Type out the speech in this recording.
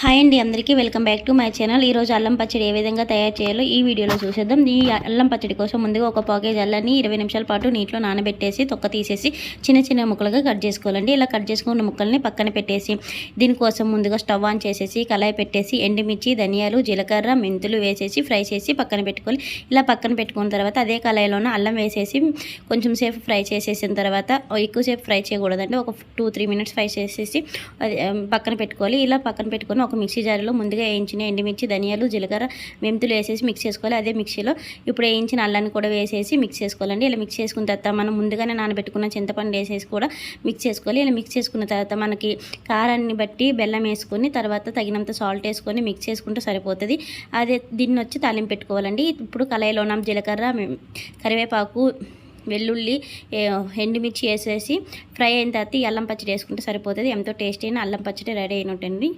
Hi అండి, అందరికీ welcome back to my channel. ఈరోజు అల్లం పచ్చడి ఏ విధంగా తయారు చేయాలో ఈ వీడియోలో చూసేద్దాం. ఈ అల్లం పచ్చడి కోసం ముందుగా ఒక పాకేజ్ అల్లాన్ని 20 నిమిషాల పాటు నీటిలో నానబెట్టేసి తొక్క తీసేసి చిన్న చిన్న ముక్కలుగా కట్ చేసుకోవాలండి. ఇలా కట్ చేసుకున్న ముక్కల్ని పక్కన పెట్టేసి దీనికోసం ముందుగా స్టవ్ ఆన్ చేసేసి కళాయి పెట్టేసి ఎండుమిర్చి, ధనియాలు, జీలకర్ర, మెంతులు వేసేసి ఫ్రై చేసి పక్కన పెట్టుకోవాలి. ఇలా పక్కన పెట్టుకున్న తర్వాత అదే కళాయిలోనే అల్లం వేసేసి కొంచెం సేపు ఫ్రై చేసేసిన తర్వాత ఎక్కువసేపు ఫ్రై చేయకూడదండి. ఒక 2-3 మినిట్స్ ఫ్రై చేసేసి పక్కన పెట్టుకోవాలి. ఇలా పక్కన పెట్టుకొని ఒక మిక్సీ జార్లో ముందుగా వేయించిన ఎండుమిర్చి, ధనియాలు, జీలకర్ర, మెంతులు వేసేసి మిక్స్ చేసుకోవాలి. అదే మిక్సీలో ఇప్పుడు వేయించిన అల్లాన్ని కూడా వేసేసి మిక్స్ చేసుకోవాలండి. ఇలా మిక్స్ చేసుకున్న తర్వాత మనం ముందుగానే నానబెట్టుకున్న చింతపండు వేసేసి కూడా మిక్స్ చేసుకోవాలి. ఇలా మిక్స్ చేసుకున్న తర్వాత మనకి కారాన్ని బట్టి బెల్లం వేసుకొని తర్వాత తగినంత సాల్ట్ వేసుకొని మిక్స్ చేసుకుంటే సరిపోతుంది. అదే దీన్ని వచ్చి తాలింపు పెట్టుకోవాలండి. ఇప్పుడు కళాయిలో జీలకర్ర, కరివేపాకు, వెల్లుల్లి, ఎండుమిర్చి వేసేసి ఫ్రై అయిన తర్వాత ఈ అల్లం పచ్చడి వేసుకుంటే సరిపోతుంది. ఎంతో టేస్టీ అయిన అల్లం పచ్చడి రెడీ అయినట్టండి.